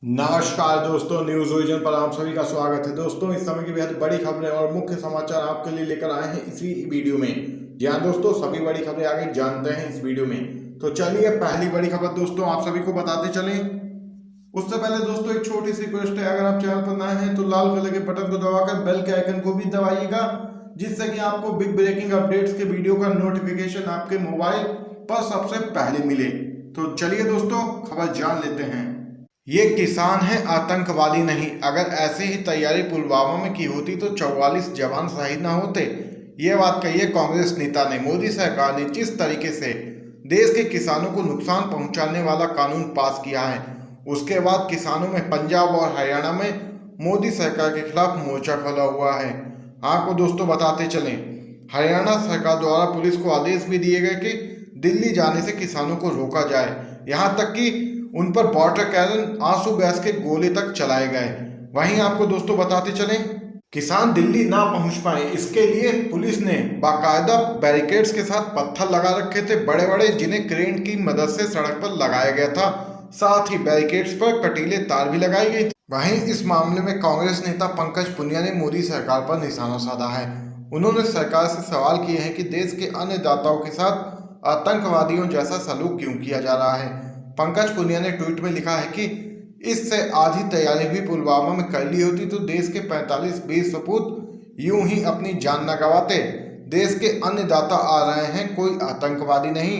नमस्कार दोस्तों, news vision पर आप सभी का स्वागत है। दोस्तों, इस समय की बेहद बड़ी खबरें और मुख्य समाचार आपके लिए लेकर आए हैं इसी वीडियो में। जी हाँ दोस्तों, सभी बड़ी खबरें आगे जानते हैं इस वीडियो में। तो चलिए पहली बड़ी खबर दोस्तों आप सभी को बताते चलें। उससे पहले दोस्तों एक छोटी सी रिक्वेस्ट है, अगर आप चैनल पर नए हैं तो लाल कलर के बटन को दबाकर बेल के आइकन को भी दबाइएगा, जिससे कि आपको बिग ब्रेकिंग अपडेट्स के वीडियो का नोटिफिकेशन आपके मोबाइल पर सबसे पहले मिले। तो चलिए दोस्तों खबर जान लेते हैं। ये किसान है, आतंकवादी नहीं। अगर ऐसी ही तैयारी पुलवामा में की होती तो 44 जवान शहीद न होते। ये बात कही है कांग्रेस नेता ने। मोदी सरकार ने जिस तरीके से देश के किसानों को नुकसान पहुंचाने वाला कानून पास किया है, उसके बाद किसानों में पंजाब और हरियाणा में मोदी सरकार के खिलाफ मोर्चा खोला हुआ है। आपको दोस्तों बताते चलें, हरियाणा सरकार द्वारा पुलिस को आदेश भी दिए गए कि दिल्ली जाने से किसानों को रोका जाए। यहाँ तक कि उन पर वाटर कैनन, आंसू गैस के गोले तक चलाए गए। वहीं आपको दोस्तों बताते चलें, किसान दिल्ली ना पहुंच पाए इसके लिए पुलिस ने बाकायदा बैरिकेड्स के साथ पत्थर लगा रखे थे बड़े बड़े, जिन्हें क्रेन की मदद से सड़क पर लगाया गया था। साथ ही बैरिकेड्स पर कटीले तार भी लगाई गई थी। वहीं इस मामले में कांग्रेस नेता पंकज पुनिया ने मोदी सरकार पर निशाना साधा है। उन्होंने सरकार से सवाल किए हैं कि देश के अन्नदाताओं के साथ आतंकवादियों जैसा सलूक क्यों किया जा रहा है। पंकज पुनिया ने ट्वीट में लिखा है कि इससे आधी तैयारी भी पुलवामा में कर ली होती तो देश के 45 वीर सपूत यूं ही अपनी जान न गंवाते। देश के अन्नदाता आ रहे हैं, कोई आतंकवादी नहीं।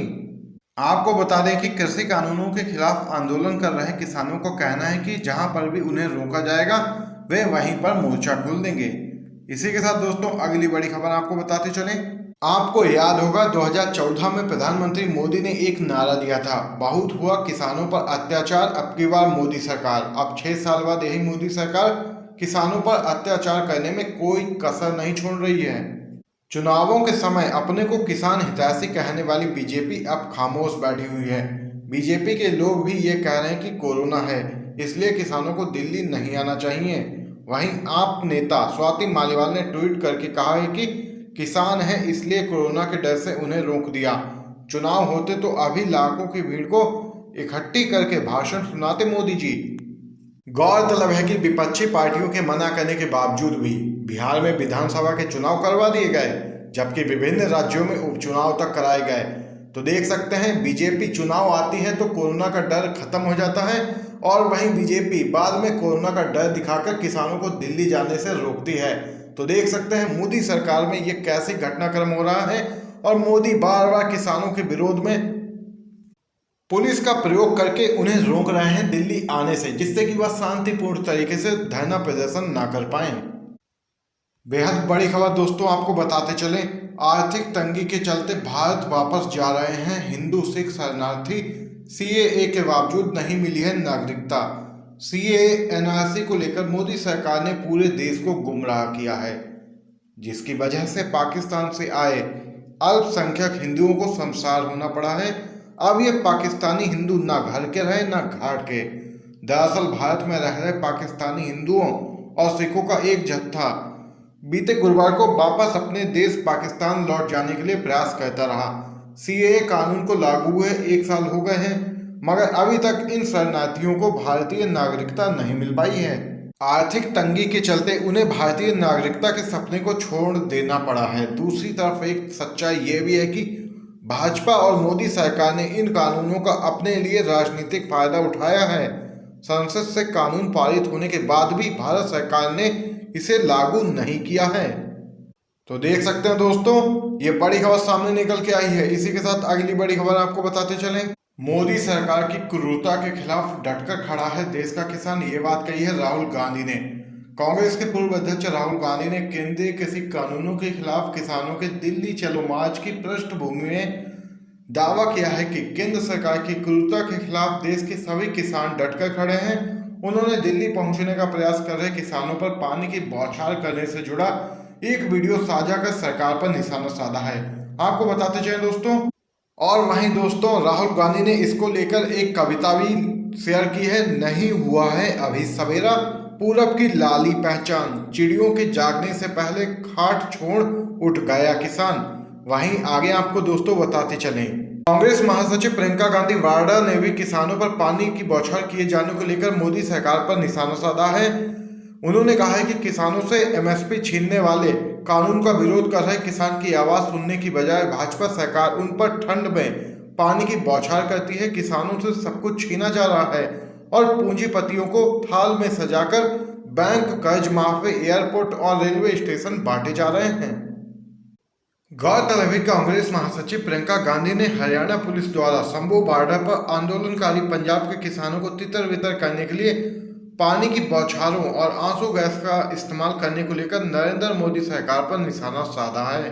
आपको बता दें कि कृषि कानूनों के खिलाफ आंदोलन कर रहे किसानों को कहना है कि जहां पर भी उन्हें रोका जाएगा वे वहीं पर मोर्चा खोल देंगे। इसी के साथ दोस्तों अगली बड़ी खबर आपको बताते चलें। आपको याद होगा 2014 में प्रधानमंत्री मोदी ने एक नारा दिया था, बहुत हुआ किसानों पर अत्याचार, अब की बार मोदी सरकार। अब 6 साल बाद यही मोदी सरकार किसानों पर अत्याचार करने में कोई कसर नहीं छोड़ रही है। चुनावों के समय अपने को किसान हितैषी कहने वाली बीजेपी अब खामोश बैठी हुई है। बीजेपी के लोग भी ये कह रहे हैं कि कोरोना है, इसलिए किसानों को दिल्ली नहीं आना चाहिए। वहीं आप नेता स्वाति मालीवाल ने ट्वीट करके कहा है कि किसान है इसलिए कोरोना के डर से उन्हें रोक दिया। चुनाव होते तो अभी लाखों की भीड़ को इकट्ठी करके भाषण सुनाते मोदी जी। गौरतलब है कि विपक्षी पार्टियों के मना करने के बावजूद भी बिहार में विधानसभा के चुनाव करवा दिए गए, जबकि विभिन्न राज्यों में उपचुनाव तक कराए गए। तो देख सकते हैं, बीजेपी चुनाव आती है तो कोरोना का डर खत्म हो जाता है, और वहीं बीजेपी बाद में कोरोना का डर दिखाकर किसानों को दिल्ली जाने से रोकती है। तो देख सकते हैं मोदी सरकार में ये कैसे घटनाक्रम हो रहा है, और मोदी बार बार किसानों के विरोध में पुलिस का प्रयोग करके उन्हें रोक रहे हैं दिल्ली आने से, जिससे कि वह शांतिपूर्ण तरीके से धरना प्रदर्शन ना कर पाए। बेहद बड़ी खबर दोस्तों आपको बताते चलें, आर्थिक तंगी के चलते भारत वापस जा रहे हैं हिंदू सिख शरणार्थी। सीएए के बावजूद नहीं मिली है नागरिकता। सीएए एनआरसी को लेकर मोदी सरकार ने पूरे देश को गुमराह किया है, जिसकी वजह से पाकिस्तान से आए अल्पसंख्यक हिंदुओं को शर्मसार होना पड़ा है। अब ये पाकिस्तानी हिंदू ना घर के रहे ना घाट के। दरअसल भारत में रह रहे पाकिस्तानी हिंदुओं और सिखों का एक जत्था बीते गुरुवार को वापस अपने देश पाकिस्तान लौट जाने के लिए प्रयास करता रहा। सीएए कानून को लागू हुए 1 साल हो गए हैं, मगर अभी तक इन शरणार्थियों को भारतीय नागरिकता नहीं मिल पाई है। आर्थिक तंगी के चलते उन्हें भारतीय नागरिकता के सपने को छोड़ देना पड़ा है। दूसरी तरफ एक सच्चाई ये भी है कि भाजपा और मोदी सरकार ने इन कानूनों का अपने लिए राजनीतिक फायदा उठाया है। संसद से कानून पारित होने के बाद भी भारत सरकार ने इसे लागू नहीं किया है। तो देख सकते हैं दोस्तों, ये बड़ी खबर सामने निकल के आई है। इसी के साथ अगली बड़ी खबर आपको बताते चलें, मोदी सरकार की क्रूरता के खिलाफ डटकर खड़ा है देश का किसान। ये बात कही है राहुल गांधी ने। कांग्रेस के पूर्व अध्यक्ष राहुल गांधी ने केंद्रीय कृषि कानूनों के खिलाफ किसानों के दिल्ली चलो मार्च की पृष्ठभूमि में दावा किया है कि केंद्र सरकार की क्रूरता के खिलाफ देश के सभी किसान डटकर खड़े हैं। उन्होंने दिल्ली पहुंचने का प्रयास कर रहे किसानों पर पानी की बौछार करने से जुड़ा एक वीडियो साझा कर सरकार पर निशाना साधा है। आपको बताते चलें दोस्तों, और वहीं दोस्तों राहुल गांधी ने इसको लेकर एक कविता भी शेयर की है। नहीं हुआ है अभी सवेरा, पूरब की लाली पहचान, चिड़ियों के जागने से पहले खाट छोड़ उठ गया किसान। वहीं आगे आपको दोस्तों बताते चलें, कांग्रेस महासचिव प्रियंका गांधी वाड्रा ने भी किसानों पर पानी की बौछार किए जाने को लेकर मोदी सरकार पर निशाना साधा है। उन्होंने कहा है कि किसानों से एमएसपी छीनने वाले कानून का विरोध कर रहे किसान की आवाज सुनने की बजाय भाजपा सरकार उन पर ठंड में पानी की बौछार करती है। किसानों से सब कुछ छीना जा रहा है और पूंजीपतियों को थाल में सजाकर बैंक कर्ज माफी, एयरपोर्ट और रेलवे स्टेशन बांटे जा रहे हैं। गौरतलब है कांग्रेस महासचिव प्रियंका गांधी ने हरियाणा पुलिस द्वारा शंभू बॉर्डर पर आंदोलनकारी पंजाब के किसानों को तितर बितर करने के लिए पानी की बौछारों और आंसू गैस का इस्तेमाल करने को लेकर नरेंद्र मोदी सरकार पर निशाना साधा है।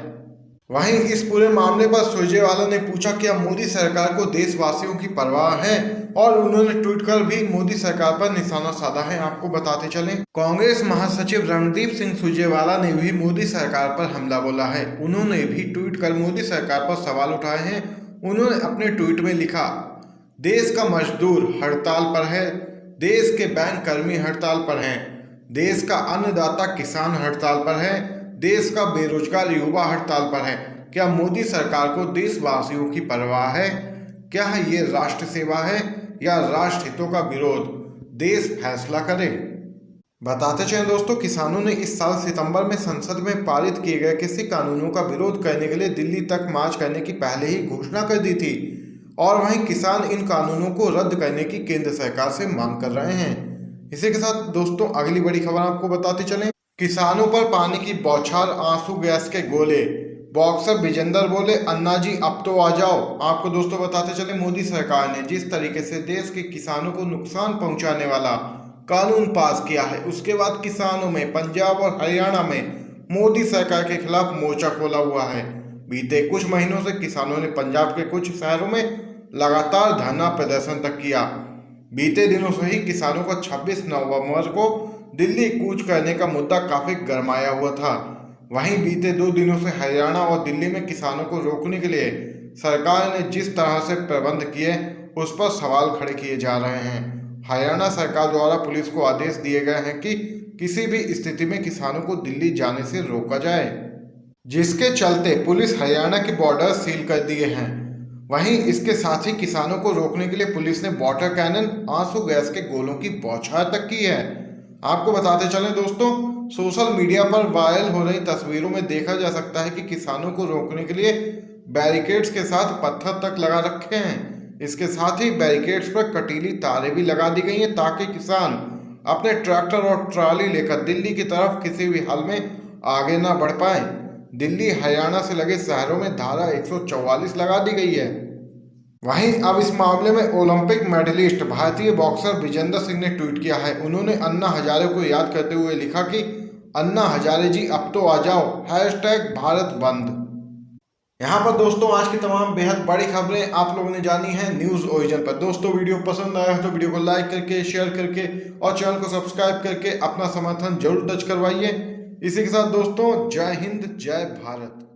वहीं इस पूरे मामले पर सुरजेवाला ने पूछा क्या मोदी सरकार को देशवासियों की परवाह है, और उन्होंने ट्वीट कर भी मोदी सरकार पर निशाना साधा है। आपको बताते चलें, कांग्रेस महासचिव रणदीप सिंह सुरजेवाला ने भी मोदी सरकार पर हमला बोला है। उन्होंने भी ट्वीट कर मोदी सरकार पर सवाल उठाए हैं। उन्होंने अपने ट्वीट में लिखा, देश का मजदूर हड़ताल पर है, देश के बैंक कर्मी हड़ताल पर हैं, देश का अन्नदाता किसान हड़ताल पर है, देश का बेरोजगार युवा हड़ताल पर है। क्या मोदी सरकार को देशवासियों की परवाह है? क्या ये राष्ट्र सेवा है या राष्ट्र हितों का विरोध? देश फैसला करे। बताते चलें दोस्तों, किसानों ने इस साल सितंबर में संसद में पारित किए गए किसी कानूनों का विरोध करने के लिए दिल्ली तक मार्च करने की पहले ही घोषणा कर दी थी, और वहीं किसान इन कानूनों को रद्द करने की केंद्र सरकार से मांग कर रहे हैं। इसी के साथ दोस्तों अगली बड़ी खबर आपको बताते चलें, किसानों पर पानी की बौछार, आंसू गैस के गोले, बॉक्सर विजेंदर बोले अन्ना जी अब तो आ जाओ। आपको दोस्तों बताते चले, मोदी सरकार ने जिस तरीके से देश के किसानों को नुकसान पहुंचाने वाला कानून पास किया है, उसके बाद किसानों में पंजाब और हरियाणा में मोदी सरकार के खिलाफ मोर्चा खोला हुआ है। बीते कुछ महीनों से किसानों ने पंजाब के कुछ शहरों में लगातार धरना प्रदर्शन तक किया। बीते दिनों से ही किसानों को 26 नवंबर को दिल्ली कूच करने का मुद्दा काफी गरमाया हुआ था। वहीं बीते 2 दिनों से हरियाणा और दिल्ली में किसानों को रोकने के लिए सरकार ने जिस तरह से प्रबंध किए उस पर सवाल खड़े किए जा रहे हैं। हरियाणा सरकार द्वारा पुलिस को आदेश दिए गए हैं कि किसी भी स्थिति में किसानों को दिल्ली जाने से रोका जाए, जिसके चलते पुलिस हरियाणा के बॉर्डर सील कर दिए हैं। वहीं इसके साथ ही किसानों को रोकने के लिए पुलिस ने वाटर कैनन, आंसू गैस के गोलों की बौछार तक की है। आपको बताते चलें दोस्तों, सोशल मीडिया पर वायरल हो रही तस्वीरों में देखा जा सकता है कि किसानों को रोकने के लिए बैरिकेड्स के साथ पत्थर तक लगा रखे हैं। इसके साथ ही बैरिकेड्स पर कटीली तारें भी लगा दी गई हैं ताकि किसान अपने ट्रैक्टर और ट्राली लेकर दिल्ली की तरफ किसी भी हाल में आगे ना बढ़ पाए। दिल्ली हरियाणा से लगे शहरों में धारा 144 लगा दी गई है। वहीं अब इस मामले में ओलंपिक मेडलिस्ट भारतीय बॉक्सर विजेंदर सिंह ने ट्वीट किया है। उन्होंने अन्ना हजारे को याद करते हुए लिखा कि अन्ना हजारे जी अब तो आ जाओ, #भारत बंद। यहाँ पर दोस्तों आज की तमाम बेहद बड़ी खबरें आप लोगों ने जानी है न्यूज ओरिजिन पर। दोस्तों वीडियो पसंद आया तो वीडियो को लाइक करके, शेयर करके और चैनल को सब्सक्राइब करके अपना समर्थन जरूर दर्ज करवाइए। इसी के साथ दोस्तों जय हिंद, जय भारत।